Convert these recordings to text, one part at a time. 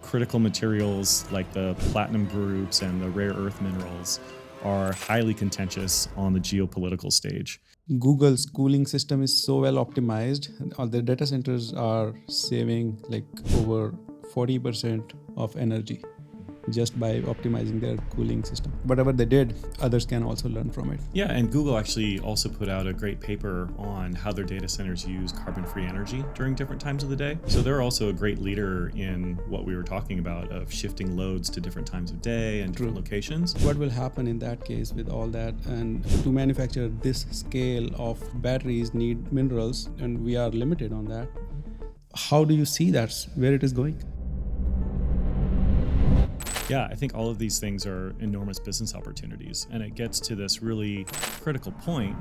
critical materials like the platinum groups and the rare earth minerals are highly contentious on the geopolitical stage. Google's cooling system is so well optimized. All the data centers are saving like over 40% of energy just by optimizing their cooling system. Whatever they did, others can also learn from it. Yeah, and Google actually also put out a great paper on how their data centers use carbon-free energy during different times of the day. So they're also a great leader in what we were talking about of shifting loads to different times of day and different locations. What will happen in that case with all that? And to manufacture this scale of batteries need minerals, and we are limited on that. How do you see that, where it is going? Yeah, I think all of these things are enormous business opportunities. And it gets to this really critical point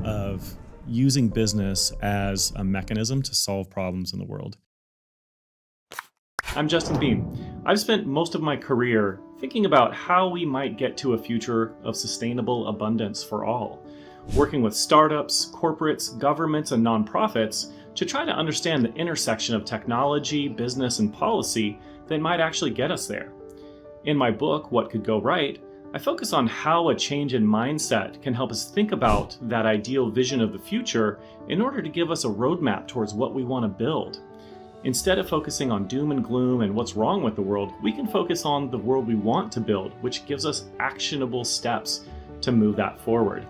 of using business as a mechanism to solve problems in the world. I'm Justin Beam. I've spent most of my career thinking about how we might get to a future of sustainable abundance for all, working with startups, corporates, governments, and nonprofits to try to understand the intersection of technology, business, and policy that might actually get us there. In my book, What Could Go Right, I focus on how a change in mindset can help us think about that ideal vision of the future in order to give us a roadmap towards what we want to build. Instead of focusing on doom and gloom and what's wrong with the world, we can focus on the world we want to build, which gives us actionable steps to move that forward.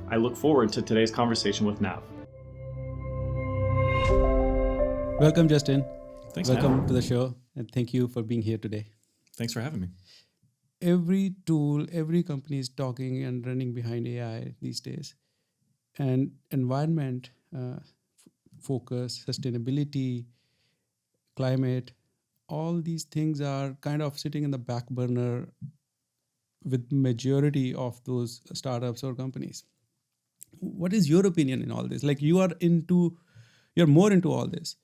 I look forward to today's conversation with Nav. Welcome, Justin. Thanks, Welcome Nav. to the show, and thank you for being here today. Thanks for having me. Every tool, every company is talking and running behind AI these days. And environment, focus, sustainability, climate, all these things are kind of sitting in the back burner with majority of those startups or companies. What is your opinion in all this? Like you're more into all this,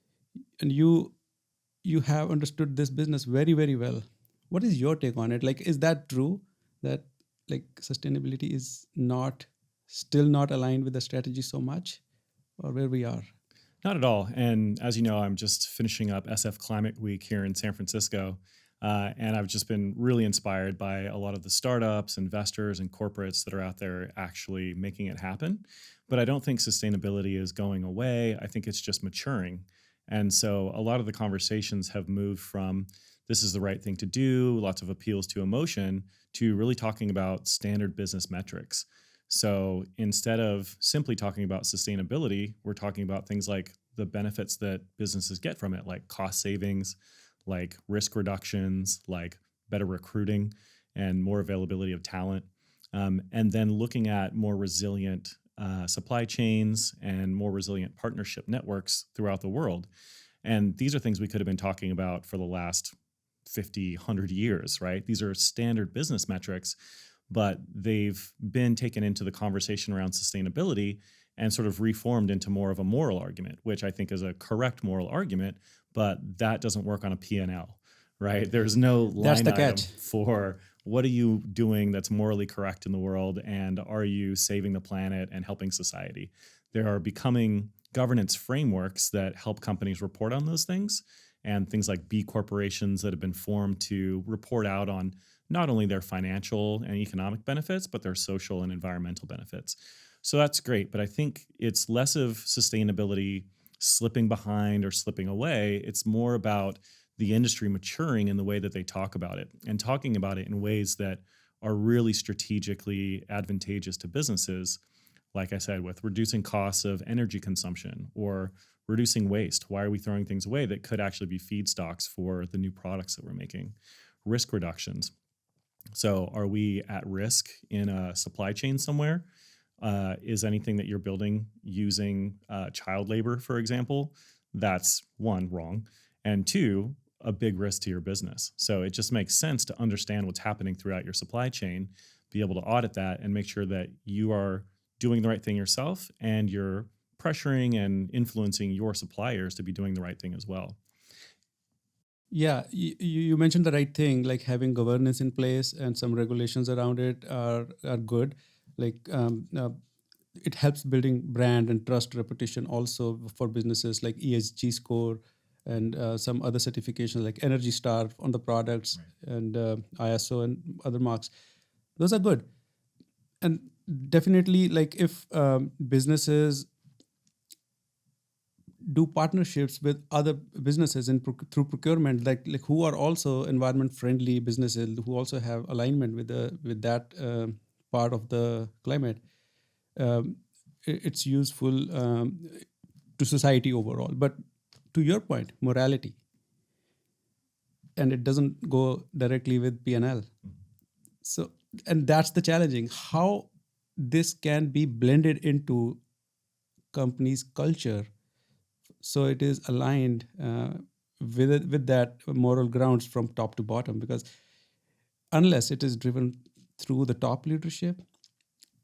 and you have understood this business very, very well. What is your take on it? Like, is that true that like sustainability is still not aligned with the strategy so much, or where we are? Not at all. And as you know, I'm just finishing up SF Climate Week here in San Francisco. And I've just been really inspired by a lot of the startups, investors, and corporates that are out there actually making it happen. But I don't think sustainability is going away. I think it's just maturing. And so a lot of the conversations have moved from this is the right thing to do, lots of appeals to emotion, to really talking about standard business metrics. So instead of simply talking about sustainability, we're talking about things like the benefits that businesses get from it, like cost savings, like risk reductions, like better recruiting and more availability of talent. And then looking at more resilient supply chains and more resilient partnership networks throughout the world. And these are things we could have been talking about for the last 50, 100 years, right? These are standard business metrics, but they've been taken into the conversation around sustainability and sort of reformed into more of a moral argument, which I think is a correct moral argument, but that doesn't work on a P&L, right? There's no line item for what are you doing that's morally correct in the world, and are you saving the planet and helping society? There are becoming governance frameworks that help companies report on those things, and things like B corporations that have been formed to report out on not only their financial and economic benefits, but their social and environmental benefits. So that's great, but I think it's less of sustainability slipping behind or slipping away. It's more about the industry maturing in the way that they talk about it, and talking about it in ways that are really strategically advantageous to businesses. Like I said, with reducing costs of energy consumption or reducing waste. Why are we throwing things away that could actually be feedstocks for the new products that we're making? Risk reductions. So are we at risk in a supply chain somewhere? Is anything that you're building using child labor, for example? That's one, wrong. And two, a big risk to your business. So it just makes sense to understand what's happening throughout your supply chain, be able to audit that and make sure that you are doing the right thing yourself and you're pressuring and influencing your suppliers to be doing the right thing as well. Yeah, you mentioned the right thing, like having governance in place and some regulations around it are good. Like it helps building brand and trust reputation also for businesses, like ESG score and some other certifications like Energy Star on the products, and ISO and other marks. Those are good. And definitely, like if businesses do partnerships with other businesses and through procurement, like who are also environment friendly businesses who also have alignment with that part of the climate, um, it's useful to society overall. But to your point, morality, and it doesn't go directly with P&L. So, and that's the challenging, how this can be blended into company's culture so it is aligned with that moral grounds from top to bottom. Because unless it is driven through the top leadership,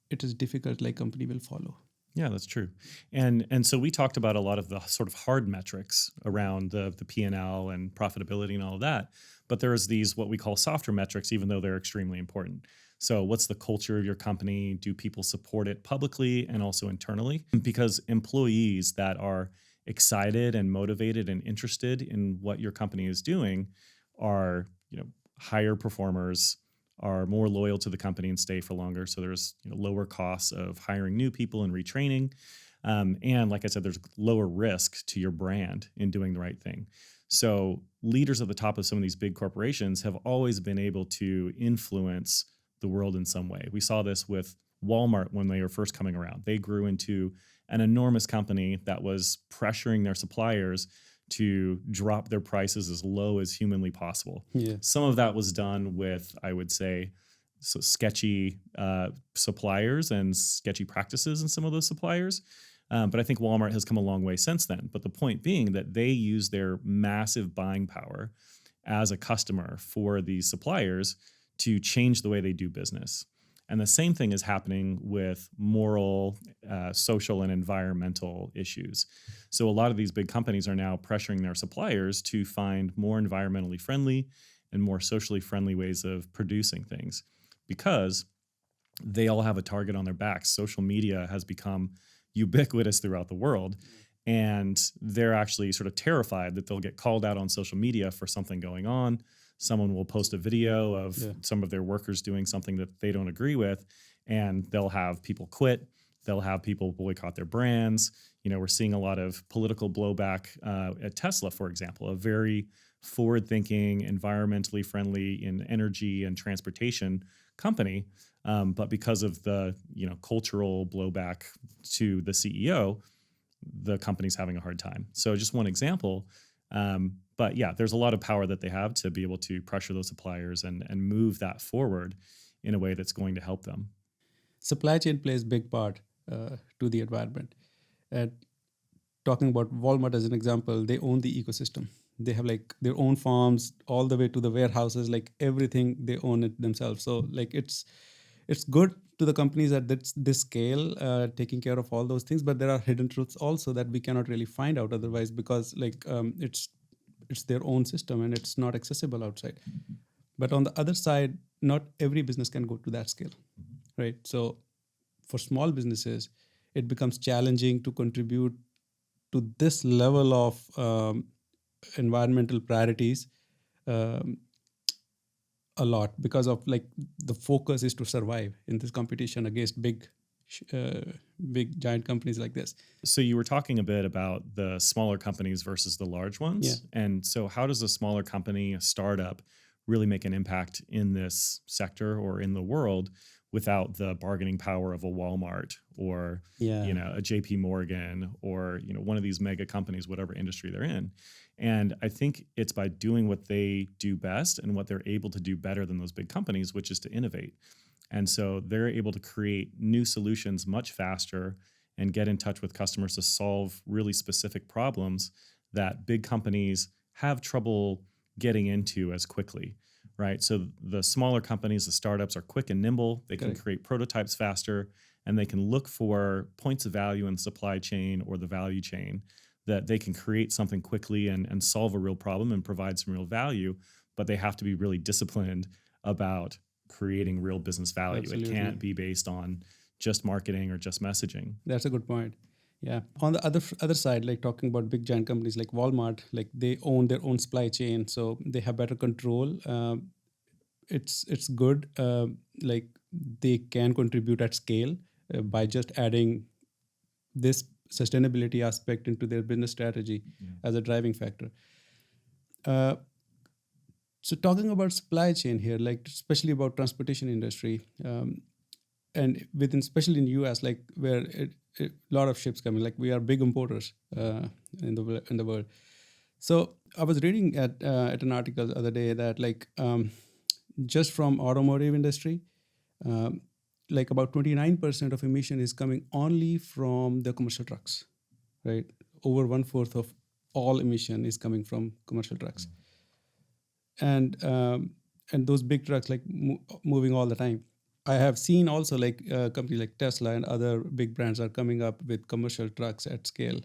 it is difficult, like company will follow. Yeah, that's true. And so we talked about a lot of the sort of hard metrics around the P&L and profitability and all of that. But there's these what we call softer metrics, even though they're extremely important. So what's the culture of your company? Do people support it publicly and also internally? Because employees that are excited and motivated and interested in what your company is doing are, higher performers, are more loyal to the company and stay for longer. So there's lower costs of hiring new people and retraining. And like I said, there's lower risk to your brand in doing the right thing. So leaders at the top of some of these big corporations have always been able to influence the world in some way. We saw this with Walmart when they were first coming around. They grew into an enormous company that was pressuring their suppliers to drop their prices as low as humanly possible. Yeah. Some of that was done with, I would say, sketchy suppliers and sketchy practices in some of those suppliers. But I think Walmart has come a long way since then. But the point being that they use their massive buying power as a customer for these suppliers to change the way they do business. And the same thing is happening with moral, social, and environmental issues. So a lot of these big companies are now pressuring their suppliers to find more environmentally friendly and more socially friendly ways of producing things because they all have a target on their backs. Social media has become ubiquitous throughout the world. And they're actually sort of terrified that they'll get called out on social media for something going on. Someone will post a video of some of their workers doing something that they don't agree with, and they'll have people quit. They'll have people boycott their brands. We're seeing a lot of political blowback at Tesla, for example, a very forward-thinking, environmentally friendly in energy and transportation company. But because of the cultural blowback to the CEO, the company's having a hard time. So just one example. But yeah, there's a lot of power that they have to be able to pressure those suppliers and move that forward in a way that's going to help them. Supply chain plays a big part to the environment. And talking about Walmart as an example, they own the ecosystem. They have like their own farms all the way to the warehouses, like everything they own it themselves. So like it's good to the companies at this scale, taking care of all those things. But there are hidden truths also that we cannot really find out otherwise because it's their own system and it's not accessible outside. But on the other side, not every business can go to that scale, right? So for small businesses, it becomes challenging to contribute to this level of environmental priorities a lot because of like the focus is to survive in this competition against big giant companies like this. So you were talking a bit about the smaller companies versus the large ones. Yeah. And so how does a smaller company, a startup, really make an impact in this sector or in the world without the bargaining power of a Walmart or a JP Morgan or one of these mega companies, whatever industry they're in? And I think it's by doing what they do best and what they're able to do better than those big companies, which is to innovate. And so they're able to create new solutions much faster and get in touch with customers to solve really specific problems that big companies have trouble getting into as quickly, right? So the smaller companies, the startups are quick and nimble. They can create prototypes faster, and they can look for points of value in the supply chain or the value chain that they can create something quickly and solve a real problem and provide some real value, but they have to be really disciplined about creating real business value. Absolutely. It can't be based on just marketing or just messaging. That's a good point. Yeah. On the other side, like talking about big giant companies like Walmart, like they own their own supply chain, so they have better control. It's good. Like they can contribute at scale by just adding this sustainability aspect into their business strategy as a driving factor. Uh, so talking about supply chain here, like especially about transportation industry, and within especially in US, like where a lot of ships coming, like we are big importers in the world. So I was reading at an article the other day that like just from automotive industry, um, like about 29% of emission is coming only from the commercial trucks, right? Over 1/4 of all emission is coming from commercial trucks, and those big trucks like moving all the time. I have seen also like companies like Tesla and other big brands are coming up with commercial trucks at scale,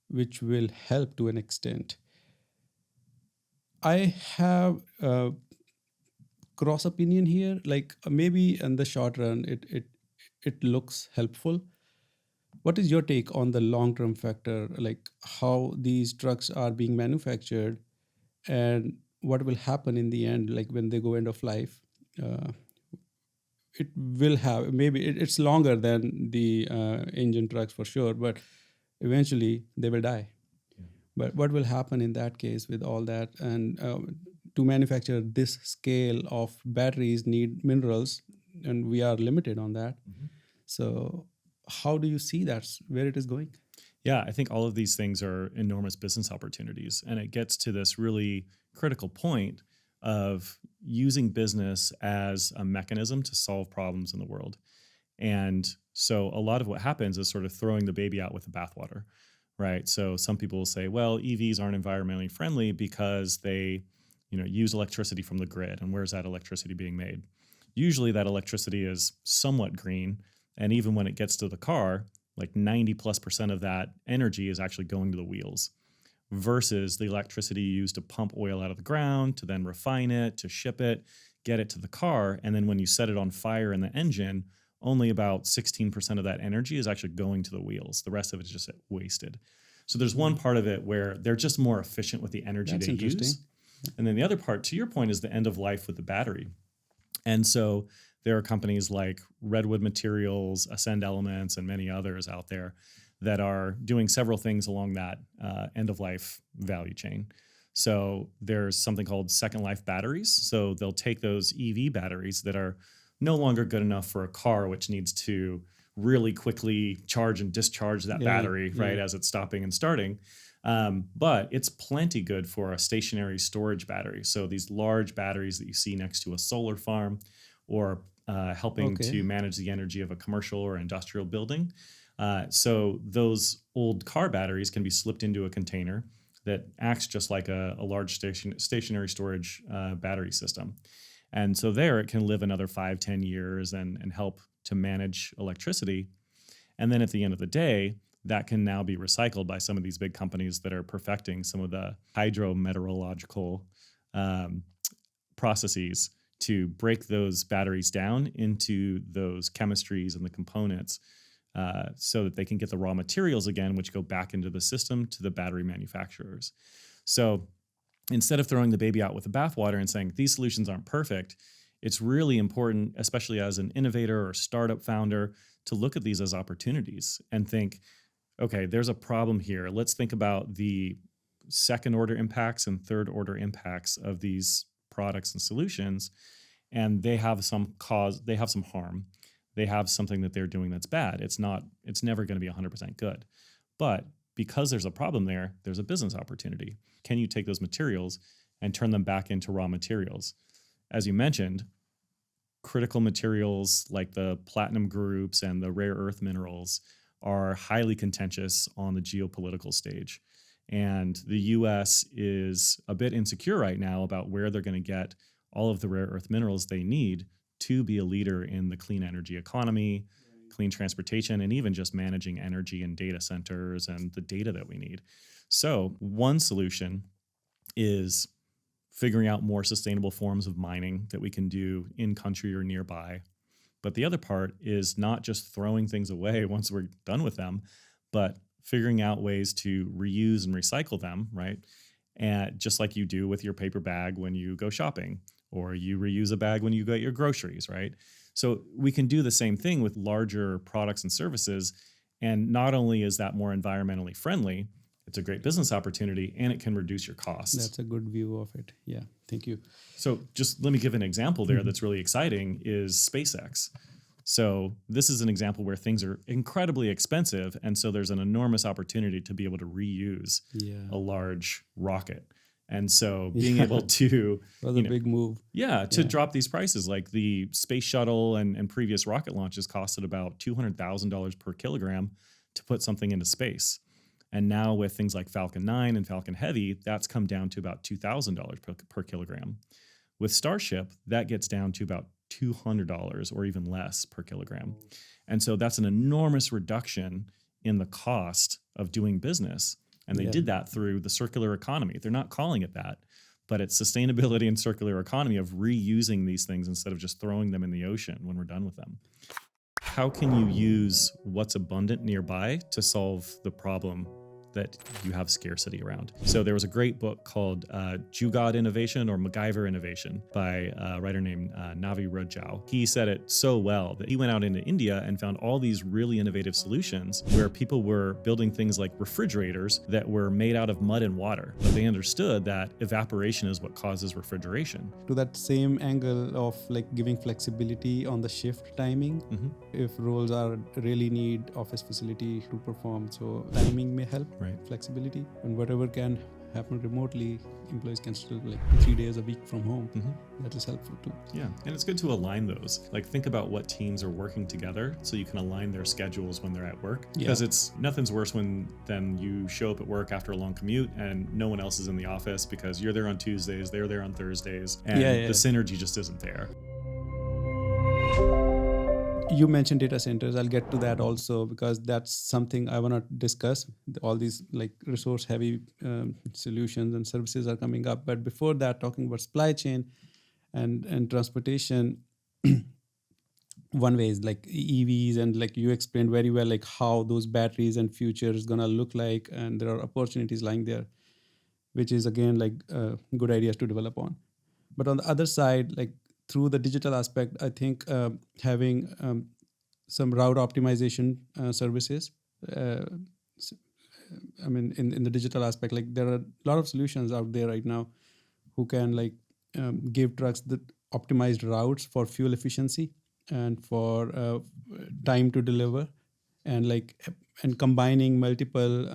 which will help to an extent. I have cross opinion here. Like maybe in the short run, it looks helpful. What is your take on the long term factor, like how these trucks are being manufactured, and what will happen in the end, like when they go end of life? Uh, it will have maybe it's longer than the engine trucks for sure, but eventually they will die. But what will happen in that case with all that? And to manufacture this scale of batteries need minerals, and we are limited on that. So how do you see where it is going? Yeah, I think all of these things are enormous business opportunities. And it gets to this really critical point of using business as a mechanism to solve problems in the world. And so a lot of what happens is sort of throwing the baby out with the bathwater, right? So some people will say, well, EVs aren't environmentally friendly because they, use electricity from the grid. And where's that electricity being made? Usually that electricity is somewhat green. And even when it gets to the car, like 90+% of that energy is actually going to the wheels versus the electricity used to pump oil out of the ground, to then refine it, to ship it, get it to the car. And then when you set it on fire in the engine, only about 16% of that energy is actually going to the wheels. The rest of it is just wasted. So there's one part of it where they're just more efficient with the energy they use. And then the other part, to your point, is the end of life with the battery. And so there are companies like Redwood Materials, Ascend Elements, and many others out there that are doing several things along that end-of-life value chain. So there's something called second life batteries. So they'll take those EV batteries that are no longer good enough for a car, which needs to really quickly charge and discharge that battery, right, as it's stopping and starting. But it's plenty good for a stationary storage battery. So these large batteries that you see next to a solar farm or helping to manage the energy of a commercial or industrial building. So those old car batteries can be slipped into a container that acts just like a large stationary storage battery system. And so there it can live another 5-10 years and help to manage electricity. And then at the end of the day, that can now be recycled by some of these big companies that are perfecting some of the hydrometeorological processes to break those batteries down into those chemistries and the components so that they can get the raw materials again, which go back into the system to the battery manufacturers. So instead of throwing the baby out with the bathwater and saying these solutions aren't perfect, it's really important, especially as an innovator or startup founder, to look at these as opportunities and think, okay, there's a problem here. Let's think about the second order impacts and third order impacts of these products and solutions. And they have some cause, they have some harm. They have something that they're doing that's bad. It's never going to be 100% good. But because there's a problem there, there's a business opportunity. Can you take those materials and turn them back into raw materials? As you mentioned, critical materials like the platinum groups and the rare earth minerals are highly contentious on the geopolitical stage. And the US is a bit insecure right now about where they're going to get all of the rare earth minerals they need to be a leader in the clean energy economy, clean transportation, and even just managing energy and data centers and the data that we need. So one solution is figuring out more sustainable forms of mining that we can do in country or nearby. But the other part is not just throwing things away once we're done with them, but figuring out ways to reuse and recycle them, right? And just like you do with your paper bag when you go shopping, or you reuse a bag when you get your groceries, right? So we can do the same thing with larger products and services. And not only is that more environmentally friendly, it's a great business opportunity and it can reduce your costs. That's a good view of it. Yeah, thank you. So just let me give an example there that's really exciting is SpaceX. So this is an example where things are incredibly expensive. And so there's an enormous opportunity to be able to reuse a large rocket. And so being able to was a big move. To drop these prices, like the space shuttle and previous rocket launches costed about $200,000 per kilogram to put something into space. And now with things like Falcon 9 and Falcon Heavy, that's come down to about $2,000 per kilogram. With Starship, that gets down to about $200 or even less per kilogram. And so that's an enormous reduction in the cost of doing business. And they did that through the circular economy. They're not calling it that, but it's sustainability and circular economy of reusing these things instead of just throwing them in the ocean when we're done with them. How can you use what's abundant nearby to solve the problem that you have scarcity around? So there was a great book called Jugad Innovation or MacGyver Innovation by a writer named Navi Rajau. He said it so well that he went out into India and found all these really innovative solutions where people were building things like refrigerators that were made out of mud and water. But they understood that evaporation is what causes refrigeration. To that same angle of like giving flexibility on the shift timing, if roles are really need office facility to perform, so timing may help. Right. Flexibility, and whatever can happen remotely, employees can still like 3 days a week from home. That is helpful too. Yeah, and it's good to align those. Like think about what teams are working together so you can align their schedules when they're at work. Because it's nothing's worse than you show up at work after a long commute and no one else is in the office because you're there on Tuesdays, they're there on Thursdays, and the synergy just isn't there. You mentioned data centers. I'll get to that also because that's something I want to discuss. All these like resource heavy solutions and services are coming up. But before that, talking about supply chain and transportation, one way is like EVs, and like you explained very well, like how those batteries and future is going to look like. And there are opportunities lying there, which is again, like good ideas to develop on. But on the other side, like through the digital aspect, I think having some route optimization services. I mean, in the digital aspect, like there are a lot of solutions out there right now who can like give trucks the optimized routes for fuel efficiency and for time to deliver, and combining multiple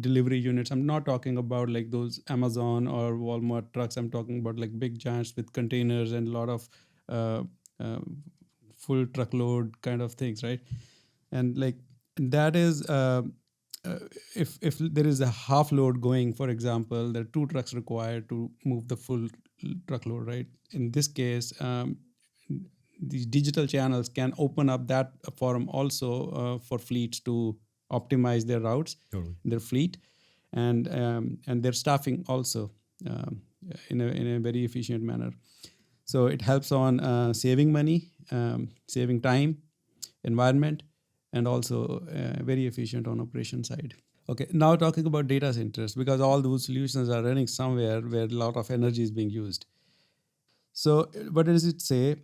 delivery units. I'm not talking about like those Amazon or Walmart trucks. I'm talking about like big giants with containers and a lot of full truckload kind of things, right? And like that is if there is a half load going, for example, there are 2 trucks required to move the full truckload, right? In this case, these digital channels can open up that forum also for fleets to optimize their routes, their fleet, and their staffing also in a very efficient manner. So it helps on saving money, saving time, environment, and also very efficient on operation side. Okay, now talking about data centers, because all those solutions are running somewhere where a lot of energy is being used. So what does it say?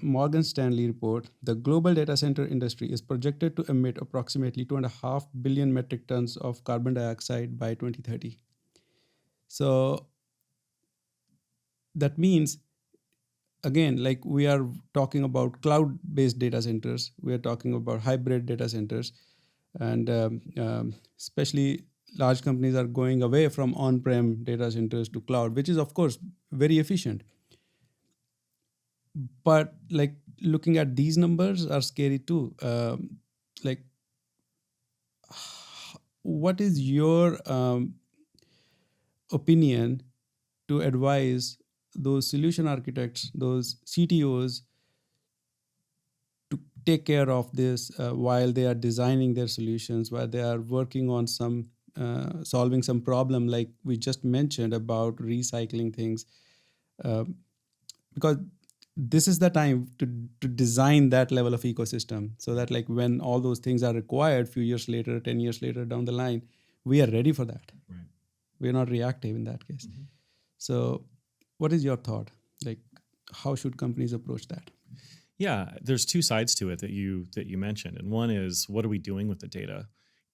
Morgan Stanley report, the global data center industry is projected to emit approximately 2.5 billion metric tons of carbon dioxide by 2030. So that means, again, like we are talking about cloud-based data centers, we are talking about hybrid data centers, and especially large companies are going away from on-prem data centers to cloud, which is of course very efficient. But like looking at these numbers are scary too. Like, what is your opinion to advise those solution architects, those CTOs, to take care of this while they are designing their solutions, while they are working on some solving some problem like we just mentioned about recycling things? Because this is the time to design that level of ecosystem, so that like when all those things are required few years later, 10 years later down the line, we are ready for that. Right. We're not reactive in that case. Mm-hmm. So what is your thought? Like, how should companies approach that? Yeah, there's two sides to it that you mentioned. And one is, what are we doing with the data?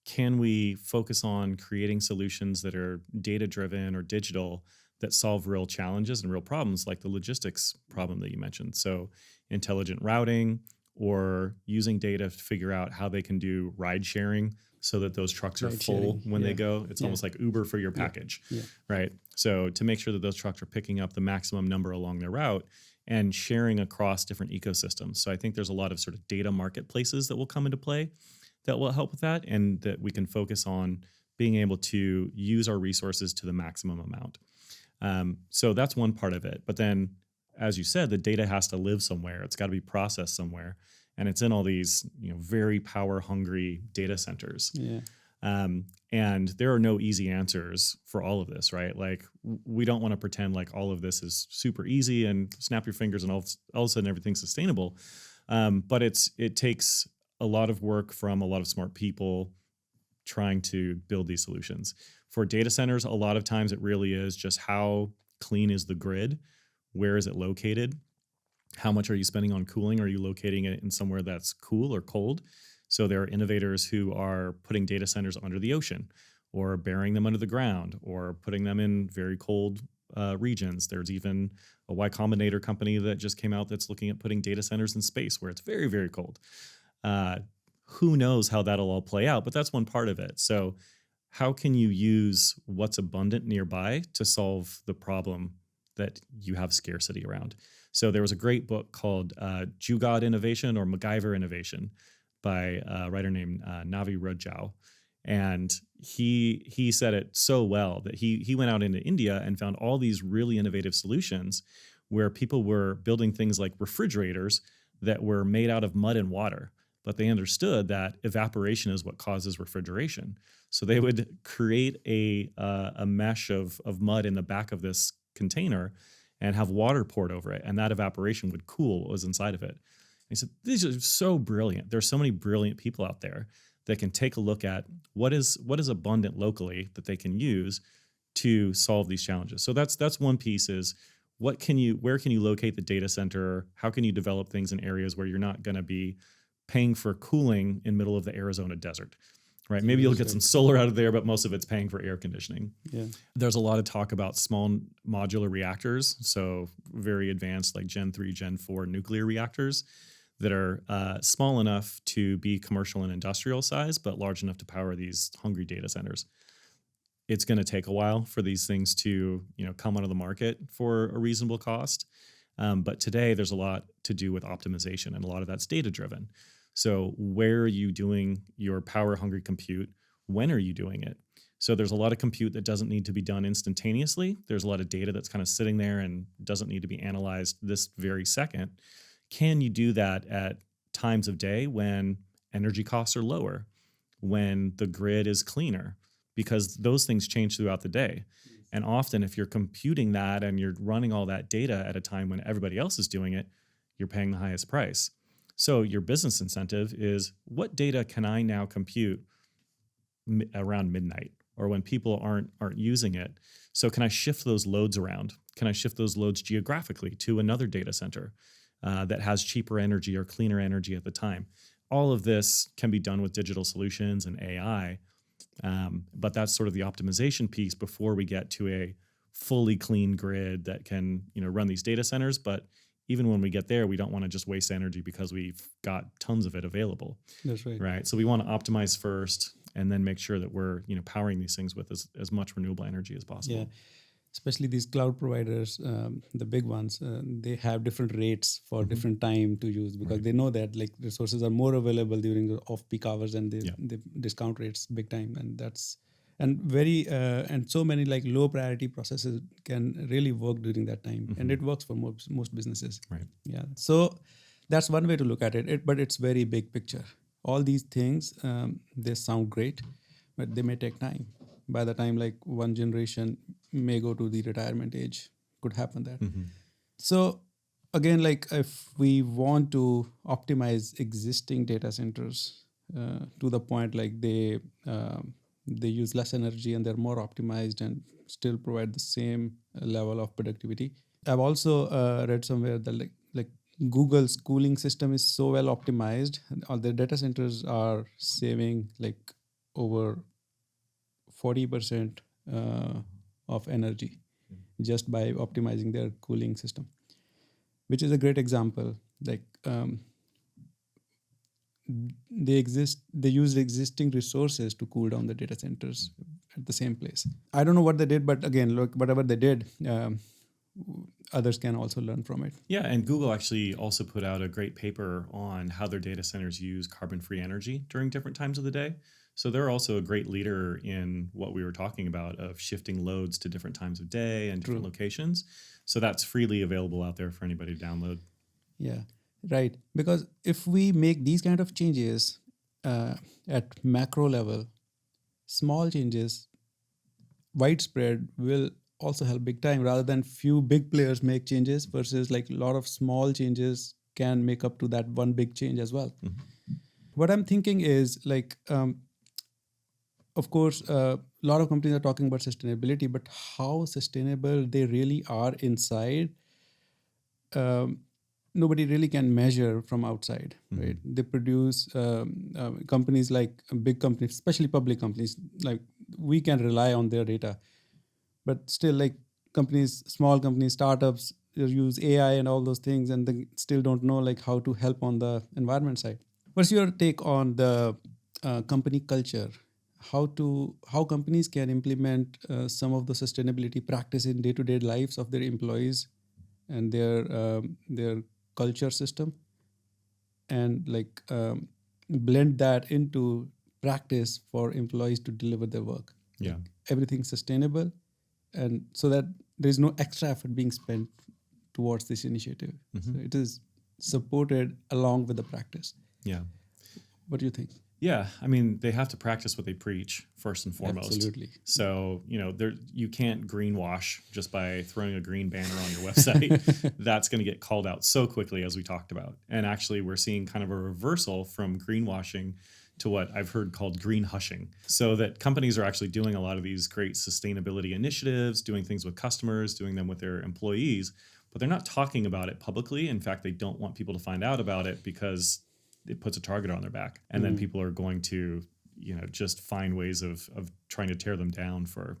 Can we focus on creating solutions that are data driven or digital that solve real challenges and real problems, like the logistics problem that you mentioned? So intelligent routing, or using data to figure out how they can do ride sharing so that those trucks are Ride full sharing, when they yeah. go. It's Yeah. almost like Uber for your package, Yeah. right? So to make sure that those trucks are picking up the maximum number along their route and sharing across different ecosystems. So I think there's a lot of sort of data marketplaces that will come into play that will help with that, and that we can focus on being able to use our resources to the maximum amount. So that's one part of it. But then, as you said, the data has to live somewhere. It's got to be processed somewhere, and it's in all these very power hungry data centers. Yeah. And there are no easy answers for all of this, right? Like, we don't want to pretend like all of this is super easy and snap your fingers and all of a sudden everything's sustainable. But it takes a lot of work from a lot of smart people trying to build these solutions. For data centers, a lot of times it really is just how clean is the grid? Where is it located? How much are you spending on cooling? Are you locating it in somewhere that's cool or cold? So there are innovators who are putting data centers under the ocean, or burying them under the ground, or putting them in very cold regions. There's even a Y Combinator company that just came out that's looking at putting data centers in space where it's very, very cold. Who knows how that'll all play out, but that's one part of it. So how can you use what's abundant nearby to solve the problem that you have scarcity around? So there was a great book called Jugad Innovation or MacGyver Innovation by a writer named Navi Rajau. And he said it so well that he went out into India and found all these really innovative solutions where people were building things like refrigerators that were made out of mud and water. But they understood that evaporation is what causes refrigeration. So they would create a mesh of mud in the back of this container and have water poured over it, and that evaporation would cool what was inside of it. And he said, these are so brilliant. There's so many brilliant people out there that can take a look at what is abundant locally that they can use to solve these challenges. So that's one piece is where can you locate the data center? How can you develop things in areas where you're not going to be paying for cooling in middle of the Arizona desert, right? Maybe you'll get some solar out of there, but most of it's paying for air conditioning. Yeah. There's a lot of talk about small modular reactors, so very advanced like Gen 3, Gen 4 nuclear reactors that are small enough to be commercial and industrial size, but large enough to power these hungry data centers. It's going to take a while for these things to come out of the market for a reasonable cost. But today there's a lot to do with optimization, and a lot of that's data driven. So where are you doing your power hungry compute? When are you doing it? So there's a lot of compute that doesn't need to be done instantaneously. There's a lot of data that's kind of sitting there and doesn't need to be analyzed this very second. Can you do that at times of day when energy costs are lower, when the grid is cleaner? Because those things change throughout the day. And often if you're computing that and you're running all that data at a time when everybody else is doing it, you're paying the highest price. So your business incentive is, what data can I now compute around midnight or when people aren't using it? So can I shift those loads around? Can I shift those loads geographically to another data center that has cheaper energy or cleaner energy at the time? All of this can be done with digital solutions and AI. But that's sort of the optimization piece before we get to a fully clean grid that can, run these data centers. But even when we get there, we don't want to just waste energy because we've got tons of it available. That's right. Right. So we want to optimize first and then make sure that we're, powering these things with as much renewable energy as possible. Yeah. Especially these cloud providers, the big ones, they have different rates for different time to use, because they know that like resources are more available during the off-peak hours, and they discount rates big time. And that's and so many like low priority processes can really work during that time, and it works for most businesses. Right. Yeah. So that's one way to look at it. But it's very big picture. All these things, they sound great, but they may take time. By the time like one generation may go to the retirement age, could happen that. So again, like if we want to optimize existing data centers to the point like they use less energy and they're more optimized and still provide the same level of productivity. I've also read somewhere that like Google's cooling system is so well optimized, and all their data centers are saving like over 40% of energy just by optimizing their cooling system, which is a great example. Like they use existing resources to cool down the data centers at the same place. I don't know what they did, but again, look, whatever they did, others can also learn from it. Yeah, and Google actually also put out a great paper on how their data centers use carbon-free energy during different times of the day. So they're also a great leader in what we were talking about of shifting loads to different times of day and different locations. So that's freely available out there for anybody to download. Yeah, right. Because if we make these kind of changes at macro level, small changes, widespread, will also help big time, rather than few big players make changes versus like a lot of small changes can make up to that one big change as well. Mm-hmm. What I'm thinking is like, of course, a lot of companies are talking about sustainability, but how sustainable they really are inside, nobody really can measure from outside, right? They produce companies like big companies, especially public companies, like we can rely on their data, but still like companies, small companies, startups use AI and all those things, and they still don't know like how to help on the environment side. What's your take on the company culture? How companies can implement some of the sustainability practice in day-to-day lives of their employees and their culture system, and like blend that into practice for employees to deliver their work. Yeah, like everything sustainable, and so that there is no extra effort being spent towards this initiative. So it is supported along with the practice. Yeah. What do you think? Yeah, I mean, they have to practice what they preach first and foremost. Absolutely. So, you can't greenwash just by throwing a green banner on your website. That's going to get called out so quickly, as we talked about. And actually, we're seeing kind of a reversal from greenwashing to what I've heard called green hushing. So that companies are actually doing a lot of these great sustainability initiatives, doing things with customers, doing them with their employees, but they're not talking about it publicly. In fact, they don't want people to find out about it because it puts a target on their back, and then people are going to, just find ways of trying to tear them down for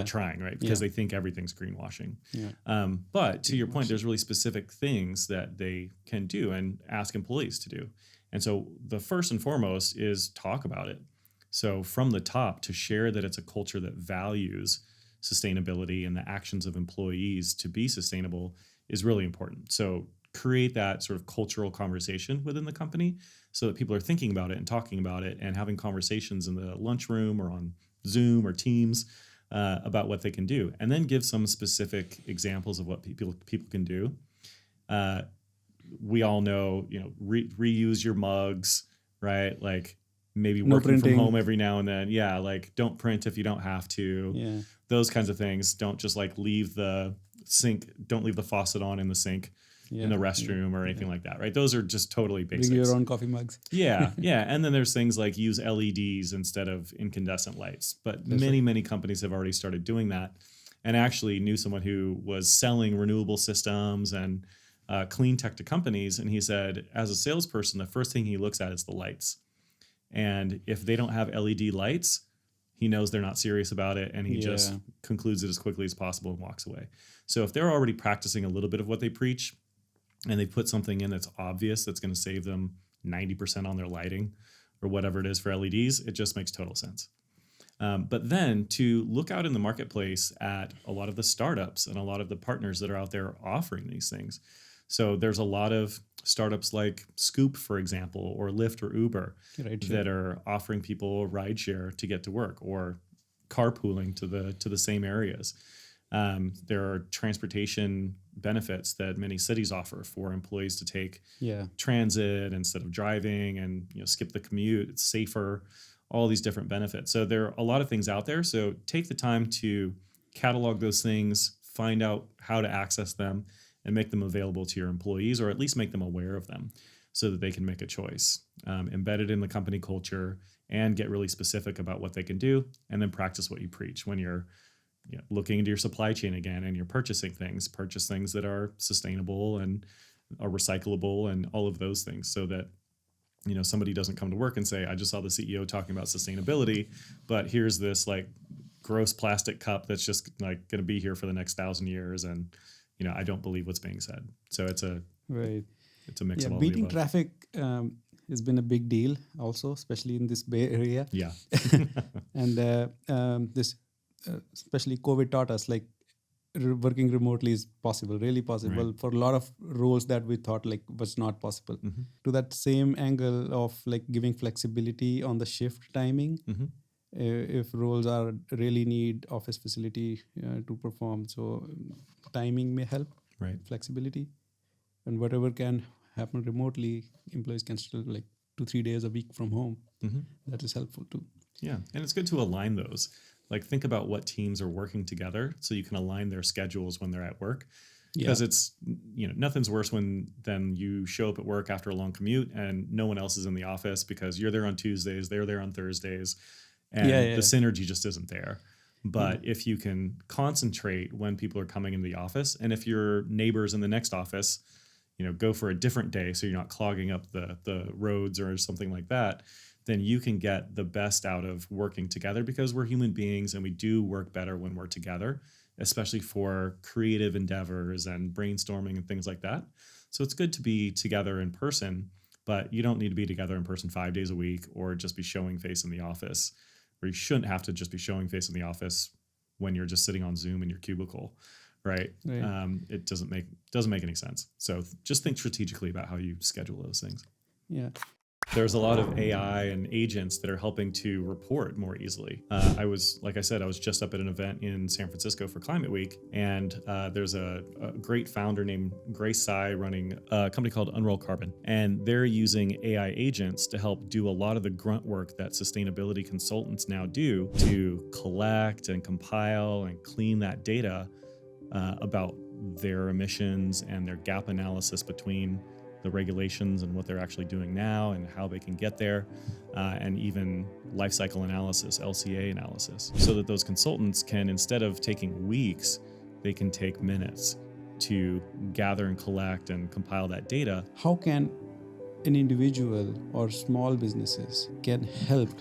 trying, right? Because they think everything's greenwashing. Yeah. But to your point, there's really specific things that they can do and ask employees to do. And so the first and foremost is talk about it. So from the top, to share that it's a culture that values sustainability and the actions of employees to be sustainable is really important. So create that sort of cultural conversation within the company so that people are thinking about it and talking about it and having conversations in the lunchroom or on Zoom or Teams about what they can do, and then give some specific examples of what people can do. We all know, reuse your mugs, right? Like maybe working from home every now and then. Yeah, like don't print if you don't have to. Yeah. Those kinds of things. Don't just like leave the faucet on in the sink. In the restroom or anything like that, right? Those are just totally basics. Bring your own coffee mugs. Yeah. And then there's things like use LEDs instead of incandescent lights. But many companies have already started doing that. And actually knew someone who was selling renewable systems and clean tech to companies. And he said, as a salesperson, the first thing he looks at is the lights. And if they don't have LED lights, he knows they're not serious about it, and he just concludes it as quickly as possible and walks away. So if they're already practicing a little bit of what they preach, and they put something in that's obvious that's going to save them 90% on their lighting or whatever it is for LEDs, it just makes total sense. But then to look out in the marketplace at a lot of the startups and a lot of the partners that are out there offering these things. So there's a lot of startups like Scoop, for example, or Lyft or Uber that are offering people rideshare to get to work or carpooling to the same areas. There are transportation benefits that many cities offer for employees to take transit instead of driving and skip the commute. It's safer, all these different benefits. So there are a lot of things out there. So take the time to catalog those things, find out how to access them, and make them available to your employees, or at least make them aware of them so that they can make a choice. Embed it in the company culture and get really specific about what they can do, and then practice what you preach when you're looking into your supply chain again and you're purchasing things. Purchase things that are sustainable and are recyclable and all of those things, so that somebody doesn't come to work and say, I just saw the CEO talking about sustainability, but here's this like gross plastic cup that's just like going to be here for the next 1,000 years. And, I don't believe what's being said. So it's a mix of all beating the above. traffic has been a big deal also, especially in this Bay Area. Yeah. And this, especially COVID taught us like working remotely is possible, really possible, Right. for a lot of roles that we thought like was not possible. Mm-hmm. To that same angle of like giving flexibility on the shift timing. Mm-hmm. If roles are really need office facility to perform, so timing may help. Right. Flexibility, and whatever can happen remotely, employees can still like 2-3 days a week from home. Mm-hmm. That is helpful too. Yeah. And it's good to align those. Like think about what teams are working together so you can align their schedules when they're at work. Because it's, nothing's worse than you show up at work after a long commute and no one else is in the office because you're there on Tuesdays, they're there on Thursdays, and the synergy just isn't there. But if you can concentrate when people are coming into the office, and if your neighbors in the next office, go for a different day so you're not clogging up the roads or something like that, then you can get the best out of working together, because we're human beings and we do work better when we're together, especially for creative endeavors and brainstorming and things like that. So it's good to be together in person, but you don't need to be together in person 5 days a week or just be showing face in the office, or you shouldn't have to just be showing face in the office when you're just sitting on Zoom in your cubicle, right? It doesn't make any sense. So just think strategically about how you schedule those things. Yeah. There's a lot of AI and agents that are helping to report more easily. I was just up at an event in San Francisco for Climate Week, and there's a great founder named Grace Tsai running a company called Unroll Carbon, and they're using AI agents to help do a lot of the grunt work that sustainability consultants now do to collect and compile and clean that data about their emissions and their gap analysis between the regulations and what they're actually doing now and how they can get there, and even life cycle analysis, LCA analysis, so that those consultants can, instead of taking weeks, they can take minutes to gather and collect and compile that data. How can an individual or small businesses can help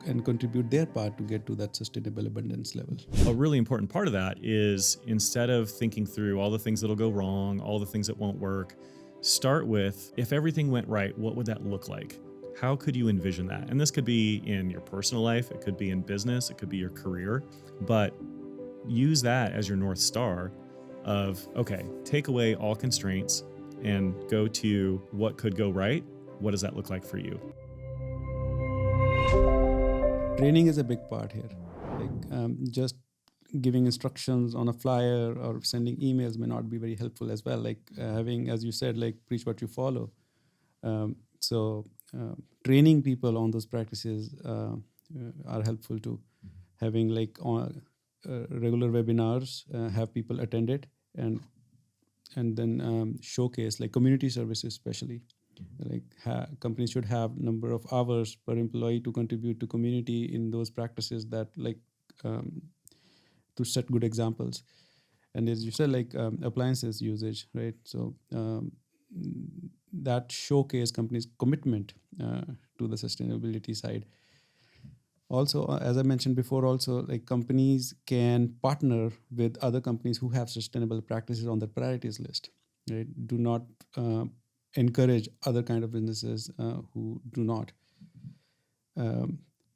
and contribute their part to get to that sustainable abundance level? A really important part of that is, instead of thinking through all the things that'll go wrong, all the things that won't work, start with, if everything went right, what would that look like? How could you envision that? And this could be in your personal life, it could be in business, it could be your career, but use that as your North Star of, okay, take away all constraints and go to what could go right. What does that look like for you? Training is a big part here. Like just giving instructions on a flyer or sending emails may not be very helpful as well. Like having, as you said, like preach what you follow. So training people on those practices are helpful too. Having like regular webinars, have people attend it, and then showcase like community services, especially. Like companies should have number of hours per employee to contribute to community in those practices that like to set good examples. And as you said, like appliances usage, right? So that showcase companies' commitment to the sustainability side. Also, as I mentioned before, also like companies can partner with other companies who have sustainable practices on their priorities list. Right? Do not encourage other kind of businesses who do not.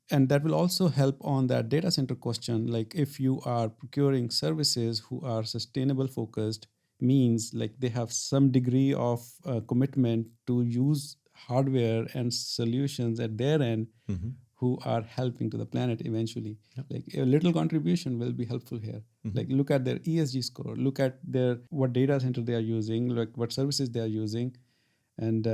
And that will also help on that data center question. Like if you are procuring services who are sustainable focused, means like they have some degree of commitment to use hardware and solutions at their end who are helping to the planet eventually. Yep. Like a little contribution will be helpful here. Like look at their ESG score, look at their what data center they are using, like what services they are using. And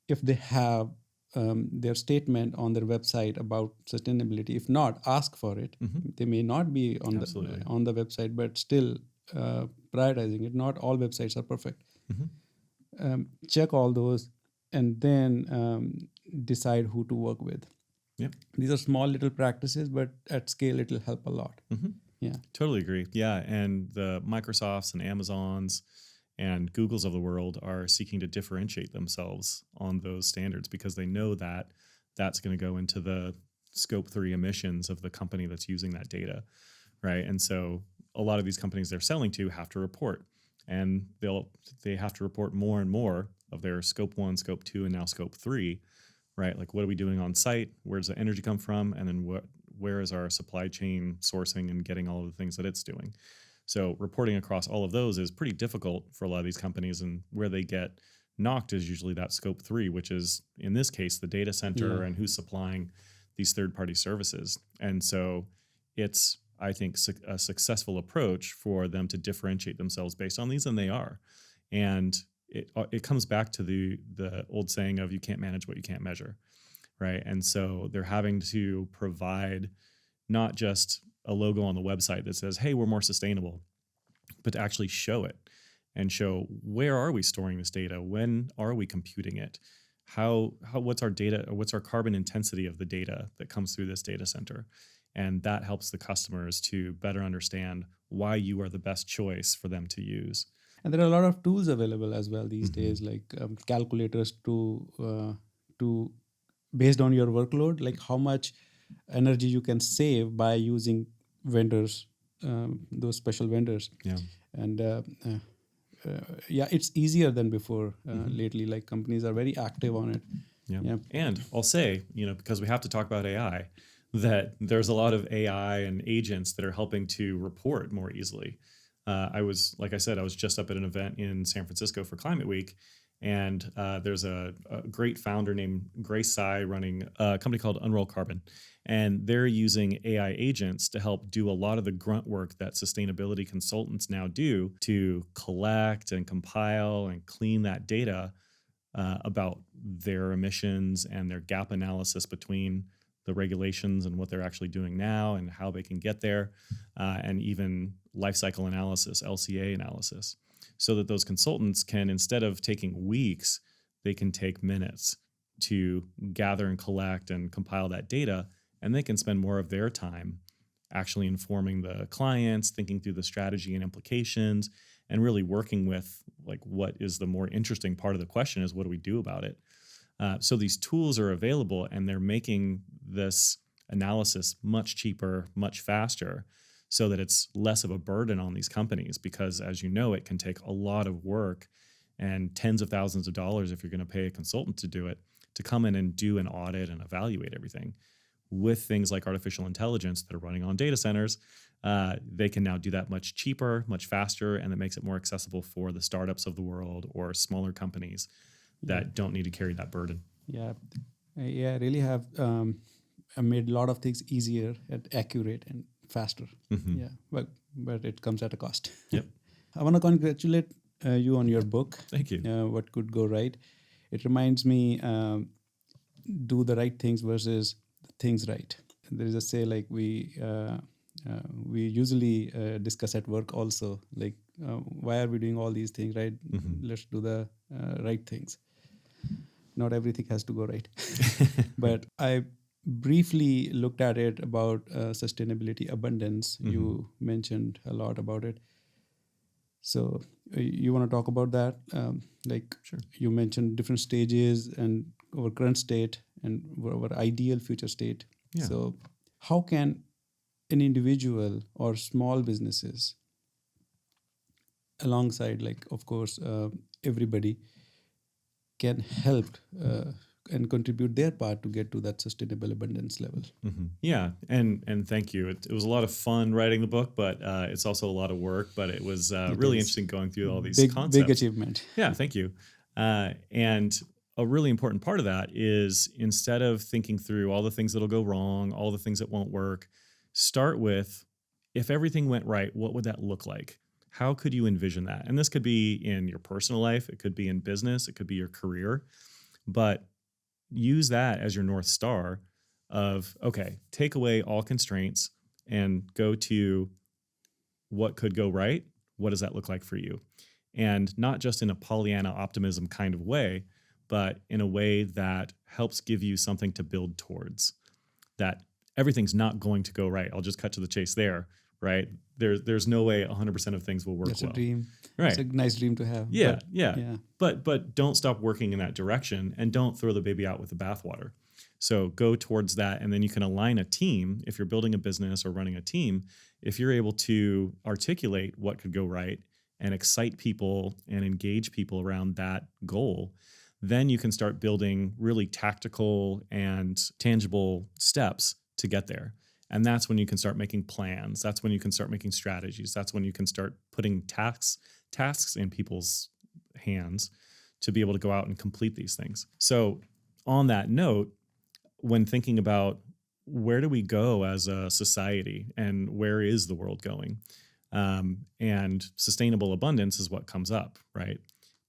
if they have their statement on their website about sustainability. If not, ask for it. They may not be on the website, but still prioritizing it. Not all websites are perfect. Mhm. Check all those, and then decide who to work with. Yep. These are small little practices, but at scale, it will help a lot. Mhm. Yeah. Totally agree. Yeah, and the Microsofts and Amazons and Googles of the world are seeking to differentiate themselves on those standards because they know that that's going to go into the scope 3 emissions of the company that's using that data, right? And so a lot of these companies they're selling to have to report, and they have to report more and more of their scope 1, scope 2, and now scope 3, right? Like what are we doing on site? Where does the energy come from? And then where is our supply chain sourcing and getting all of the things that it's doing? So reporting across all of those is pretty difficult for a lot of these companies, and where they get knocked is usually that scope 3, which is in this case the data center Yeah. and who's supplying these third-party services. And so it's, I think, a successful approach for them to differentiate themselves based on these, and they are. And it comes back to the old saying of you can't manage what you can't measure, right? And so they're having to provide not just a logo on the website that says, hey, we're more sustainable, but to actually show it and show where are we storing this data? When are we computing it? What's our data, or what's our carbon intensity of the data that comes through this data center? And that helps the customers to better understand why you are the best choice for them to use. And there are a lot of tools available as well these Mhm. days, like calculators to based on your workload, like how much energy you can save by using vendors, those special vendors. Yeah. And yeah, it's easier than before Mhm. lately. Like companies are very active on it. Yeah. Yeah. And I'll say, because we have to talk about AI, that there's a lot of AI and agents that are helping to report more easily. Like I said, I was just up at an event in San Francisco for Climate Week, and there's a great founder named Grace Tsai running a company called Unroll Carbon, and they're using AI agents to help do a lot of the grunt work that sustainability consultants now do to collect and compile and clean that data about their emissions and their gap analysis between the regulations and what they're actually doing now and how they can get there, and even life cycle analysis, LCA analysis, so that those consultants can, instead of taking weeks, they can take minutes to gather and collect and compile that data, and they can spend more of their time actually informing the clients, thinking through the strategy and implications, and really working with like what is the more interesting part of the question is what do we do about it? So these tools are available, and they're making this analysis much cheaper, much faster, so that it's less of a burden on these companies. Because as you know, it can take a lot of work and tens of thousands of dollars if you're going to pay a consultant to do it, to come in and do an audit and evaluate everything. With things like artificial intelligence that are running on data centers, they can now do that much cheaper, much faster, and it makes it more accessible for the startups of the world or smaller companies that don't need to carry that burden. Yeah. Yeah, really have made a lot of things easier and accurate and faster. Mm-hmm. Yeah, but it comes at a cost. Yep. I want to congratulate you on your book. Thank you. What could go right? It reminds me, do the right things versus the things right. There is a say like we usually discuss at work also, like why are we doing all these things, right? Mm-hmm. Let's do the right things. Not everything has to go right. But I briefly looked at it about sustainability abundance. Mm-hmm. You mentioned a lot about it. So you want to talk about that? Sure. You mentioned different stages and our current state and our ideal future state. Yeah. So how can an individual or small businesses, alongside, like, of course, everybody, can help and contribute their part to get to that sustainable abundance level? Mm-hmm. Yeah, and thank you. It was a lot of fun writing the book, but it's also a lot of work. But it was really interesting going through all these concepts. Big achievement. Yeah, thank you. And a really important part of that is, instead of thinking through all the things that'll go wrong, all the things that won't work, start with, if everything went right, what would that look like? How could you envision that? And this could be in your personal life, it could be in business, it could be your career, but use that as your North Star of, okay, take away all constraints and go to what could go right, what does that look like for you? And not just in a Pollyanna optimism kind of way, but in a way that helps give you something to build towards. That everything's not going to go right. I'll just cut to the chase there, right? There's no way 100% of things will work That's well. a dream. Right. It's a nice dream to have. Yeah, but, yeah. But don't stop working in that direction, and don't throw the baby out with the bathwater. So go towards that, and then you can align a team. If you're building a business or running a team, if you're able to articulate what could go right and excite people and engage people around that goal, then you can start building really tactical and tangible steps to get there. And that's when you can start making plans. That's when you can start making strategies. That's when you can start putting tasks in people's hands to be able to go out and complete these things. So on that note, when thinking about where do we go as a society and where is the world going? And sustainable abundance is what comes up, right?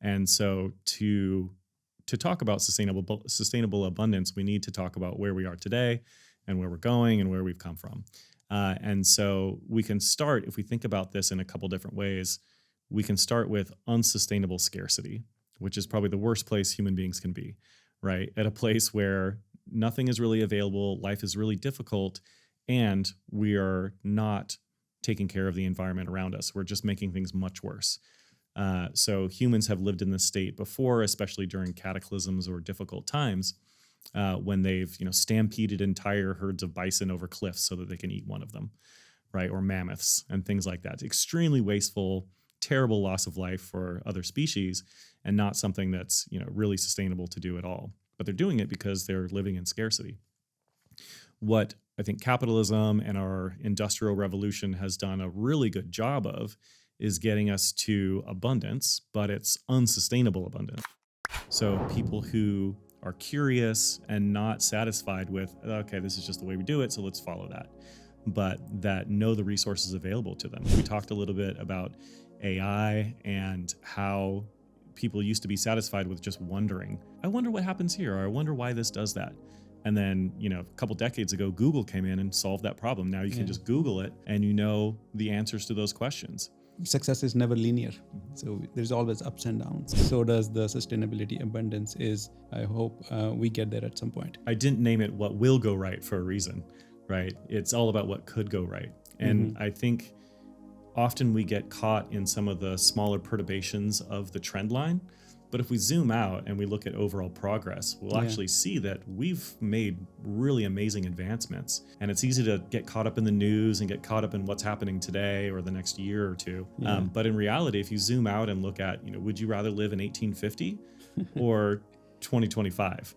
And so to talk about sustainable abundance, we need to talk about where we are today and where we're going and where we've come from. And so we can start, if we think about this in a couple different ways, we can start with unsustainable scarcity, which is probably the worst place human beings can be, right? At a place where nothing is really available, life is really difficult, and we are not taking care of the environment around us. We're just making things much worse. So humans have lived in this state before, especially during cataclysms or difficult times, when they've stampeded entire herds of bison over cliffs so that they can eat one of them, right? Or mammoths and things like that. It's extremely wasteful, terrible loss of life for other species, and not something that's really sustainable to do at all. But they're doing it because they're living in scarcity. What I think capitalism and our industrial revolution has done a really good job of is getting us to abundance, but it's unsustainable abundance. So people who are curious and not satisfied with, okay, this is just the way we do it, so let's follow that, but that know the resources available to them. We talked a little bit about AI and how people used to be satisfied with just wondering, I wonder what happens here, or I wonder why this does that. And then, a couple decades ago, Google came in and solved that problem. Now you can just Google it and the answers to those questions. Success is never linear. So there's always ups and downs. So does the sustainability abundance is, I hope we get there at some point. I didn't name it what will go right for a reason, right? It's all about what could go right. And I think often we get caught in some of the smaller perturbations of the trend line. But if we zoom out and we look at overall progress, we'll actually see that we've made really amazing advancements. And it's easy to get caught up in the news and get caught up in what's happening today or the next year or two. But in reality, if you zoom out and look at, would you rather live in 1850 or 2025?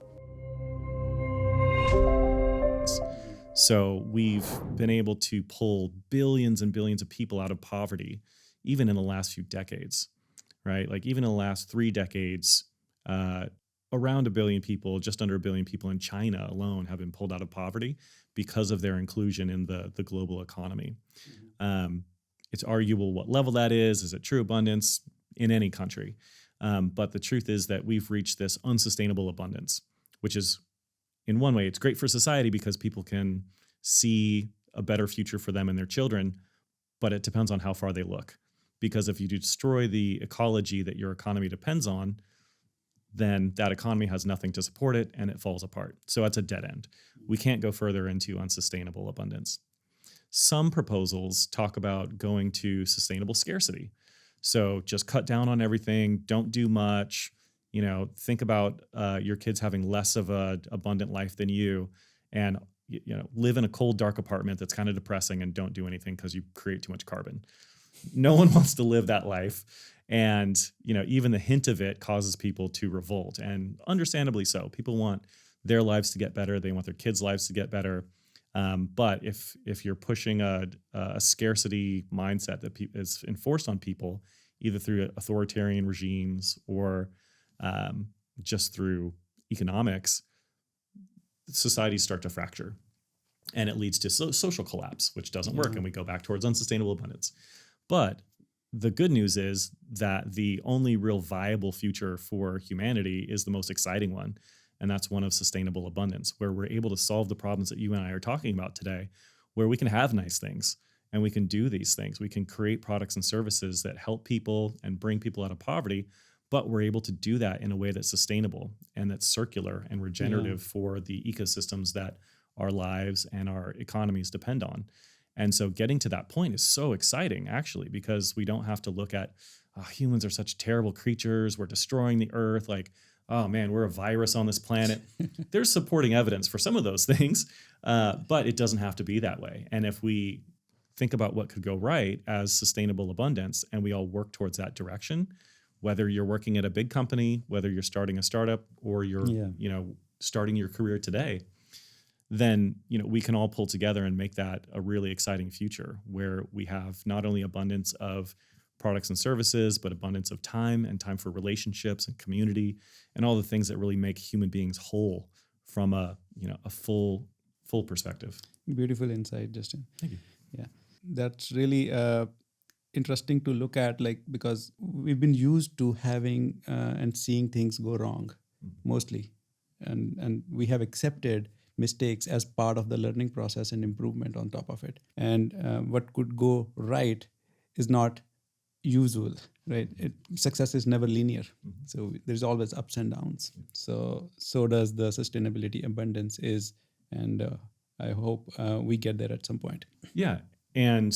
So we've been able to pull billions and billions of people out of poverty, even in the last few decades. Right? Like even in the last 3 decades, around a billion people, just under a billion people in China alone have been pulled out of poverty because of their inclusion in the global economy. It's arguable what level that is. Is it true abundance in any country? But the truth is that we've reached this unsustainable abundance, which is, in one way, it's great for society because people can see a better future for them and their children, but it depends on how far they look. Because if you destroy the ecology that your economy depends on, then that economy has nothing to support it and it falls apart. So it's a dead end. We can't go further into unsustainable abundance. Some proposals talk about going to sustainable scarcity. So just cut down on everything, don't do much, think about your kids having less of an abundant life than you, and live in a cold, dark apartment that's kind of depressing and don't do anything because you create too much carbon. No one wants to live that life. And, even the hint of it causes people to revolt, and understandably so. People want their lives to get better. They want their kids' lives to get better. But if you're pushing a scarcity mindset that is enforced on people, either through authoritarian regimes or just through economics, societies start to fracture. And it leads to social collapse, which doesn't work. And we go back towards unsustainable abundance. But the good news is that the only real viable future for humanity is the most exciting one. And that's one of sustainable abundance, where we're able to solve the problems that you and I are talking about today, where we can have nice things and we can do these things. We can create products and services that help people and bring people out of poverty, but we're able to do that in a way that's sustainable and that's circular and regenerative for the ecosystems that our lives and our economies depend on. And so getting to that point is so exciting, actually, because we don't have to look at humans are such terrible creatures. We're destroying the earth. Like, oh man, we're a virus on this planet. There's supporting evidence for some of those things, but it doesn't have to be that way. And if we think about what could go right as sustainable abundance, and we all work towards that direction, whether you're working at a big company, whether you're starting a startup, or you're starting your career today, then we can all pull together and make that a really exciting future where we have not only abundance of products and services, but abundance of time and time for relationships and community and all the things that really make human beings whole from a full perspective. Beautiful insight, Justin. Thank you. Yeah, that's really interesting to look at, because we've been used to having and seeing things go wrong mostly, and we have accepted mistakes as part of the learning process and improvement on top of it. And what could go right is not usual, right? Success is never linear. So there's always ups and downs. So does the sustainability abundance is, and I hope we get there at some point. Yeah. And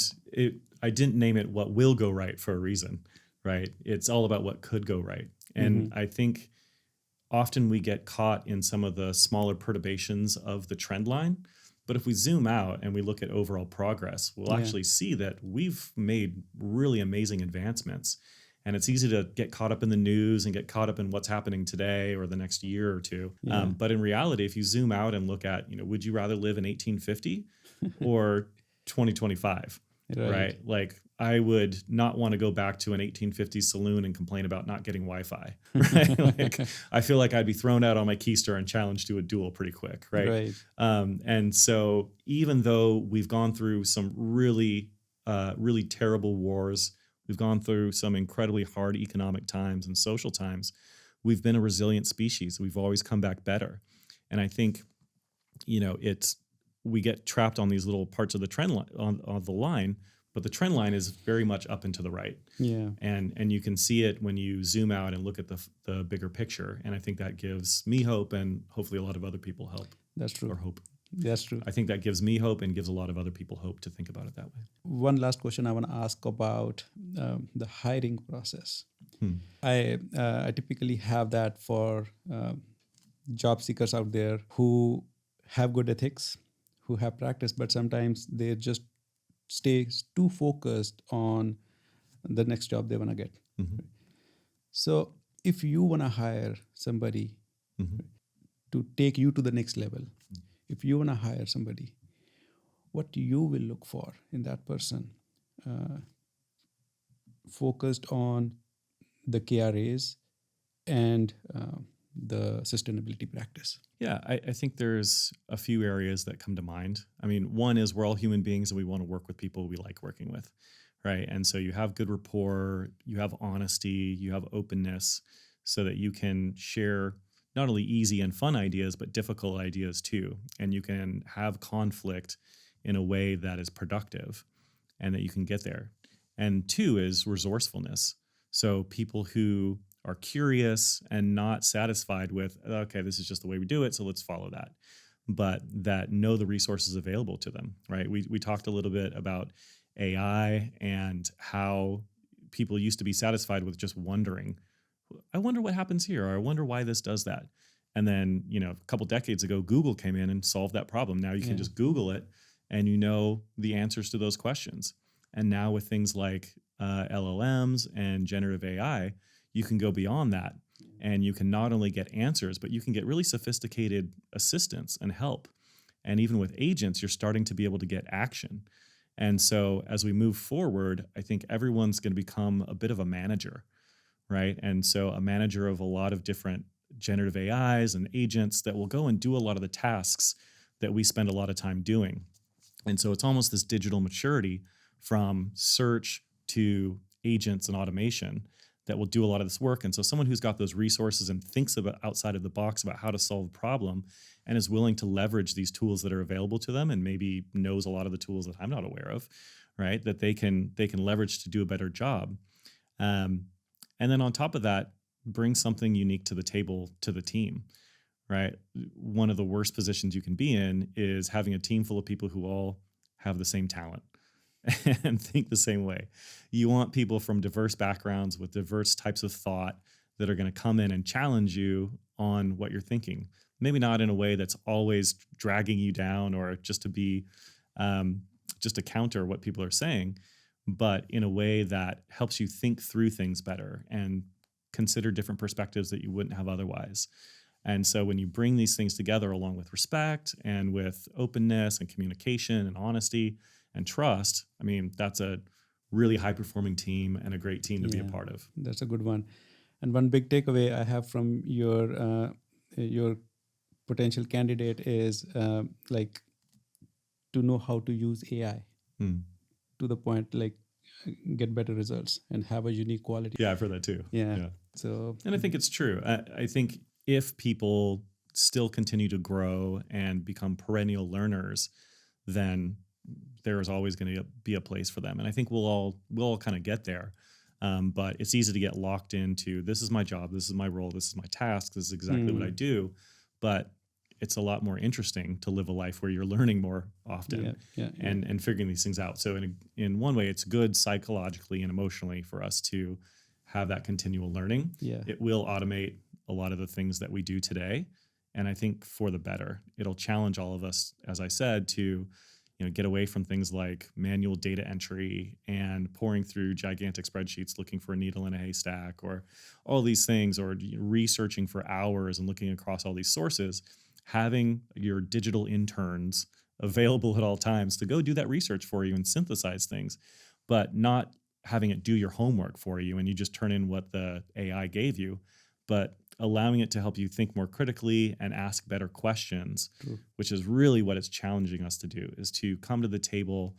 I didn't name it what will go right for a reason, right? It's all about what could go right. And I think often we get caught in some of the smaller perturbations of the trend line. But if we zoom out and we look at overall progress, we'll actually see that we've made really amazing advancements. And it's easy to get caught up in the news and get caught up in what's happening today or the next year or two. But in reality, if you zoom out and look at, would you rather live in 1850 or 2025, right? Like, I would not want to go back to an 1850s saloon and complain about not getting Wi-Fi, right? Like, I feel like I'd be thrown out on my keister and challenged to a duel pretty quick, right? And so even though we've gone through some really, really terrible wars, we've gone through some incredibly hard economic times and social times, we've been a resilient species. We've always come back better. And I think, we get trapped on these little parts of the trend line, on the line, but the trend line is very much up and to the right. Yeah. And you can see it when you zoom out and look at the bigger picture. And I think that gives me hope, and hopefully a lot of other people hope. That's true. Or hope. That's true. I think that gives me hope and gives a lot of other people hope to think about it that way. One last question I want to ask about the hiring process. I typically have that for job seekers out there who have good ethics, who have practice, but sometimes they just stay too focused on the next job they want to get. So if you want to hire somebody to take you to the next level, if you want to hire somebody, what you will look for in that person, focused on the KRAs and the sustainability practice? Yeah, I think there's a few areas that come to mind. I mean, one is we're all human beings and we want to work with people we like working with, right? And so you have good rapport, you have honesty, you have openness so that you can share not only easy and fun ideas, but difficult ideas too. And you can have conflict in a way that is productive and that you can get there. And two is resourcefulness. So people who are curious and not satisfied with, okay, this is just the way we do it, so let's follow that. But that know the resources available to them, right? We talked a little bit about AI and how people used to be satisfied with just wondering, I wonder what happens here, or I wonder why this does that. And then, a couple decades ago, Google came in and solved that problem. Now you can just Google it and you know the answers to those questions. And now with things like LLMs and generative AI, you can go beyond that and you can not only get answers, but you can get really sophisticated assistance and help. And even with agents, you're starting to be able to get action. And so as we move forward, I think everyone's going to become a bit of a manager, right? And so a manager of a lot of different generative AIs and agents that will go and do a lot of the tasks that we spend a lot of time doing. And so it's almost this digital maturity from search to agents and automation that will do a lot of this work. And so someone who's got those resources and thinks about outside of the box about how to solve a problem and is willing to leverage these tools that are available to them and maybe knows a lot of the tools that I'm not aware of, right? That they can leverage to do a better job. And then on top of that, bring something unique to the table to the team, right? One of the worst positions you can be in is having a team full of people who all have the same talent and think the same way. You want people from diverse backgrounds with diverse types of thought that are going to come in and challenge you on what you're thinking. Maybe not in a way that's always dragging you down or just to be just to counter what people are saying, but in a way that helps you think through things better and consider different perspectives that you wouldn't have otherwise. And so when you bring these things together along with respect and with openness and communication and honesty and trust, I mean, that's a really high-performing team and a great team to be a part of. That's a good one. And one big takeaway I have from your potential candidate is like to know how to use AI to the point, like get better results and have a unique quality. Yeah, I've heard that too. Yeah. So, and I think it's true. I think if people still continue to grow and become perennial learners, then there is always going to be a place for them. And I think we'll all kind of get there. But it's easy to get locked into, this is my job, this is my role, this is my task, this is exactly what I do. But it's a lot more interesting to live a life where you're learning more often and figuring these things out. So in one way, it's good psychologically and emotionally for us to have that continual learning. Yeah. It will automate a lot of the things that we do today. And I think for the better, it'll challenge all of us, as I said, to get away from things like manual data entry and pouring through gigantic spreadsheets looking for a needle in a haystack or all these things, or researching for hours and looking across all these sources. Having your digital interns available at all times to go do that research for you and synthesize things, but not having it do your homework for you and you just turn in what the AI gave you, but allowing it to help you think more critically and ask better questions, which is really what it's challenging us to do, is to come to the table,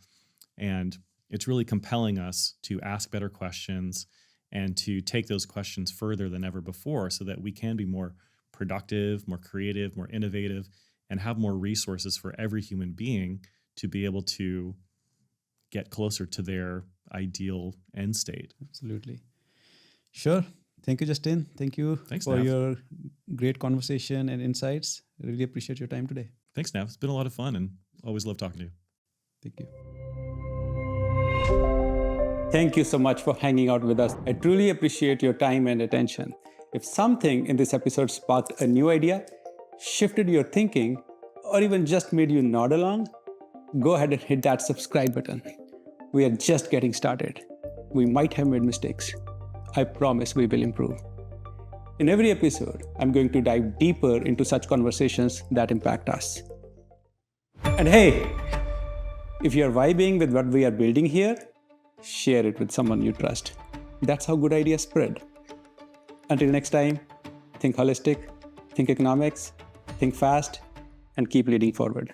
and it's really compelling us to ask better questions and to take those questions further than ever before so that we can be more productive, more creative, more innovative, and have more resources for every human being to be able to get closer to their ideal end state. Absolutely. Sure. Thank you, Justin. Thank you for your great conversation and insights. I really appreciate your time today. Thanks, Nav. It's been a lot of fun and always love talking to you. Thank you. Thank you so much for hanging out with us. I truly appreciate your time and attention. If something in this episode sparked a new idea, shifted your thinking, or even just made you nod along, go ahead and hit that subscribe button. We are just getting started. We might have made mistakes. I promise we will improve. In every episode, I'm going to dive deeper into such conversations that impact us. And hey, if you're vibing with what we are building here, share it with someone you trust. That's how good ideas spread. Until next time, think holistic, think economics, think fast, and keep leading forward.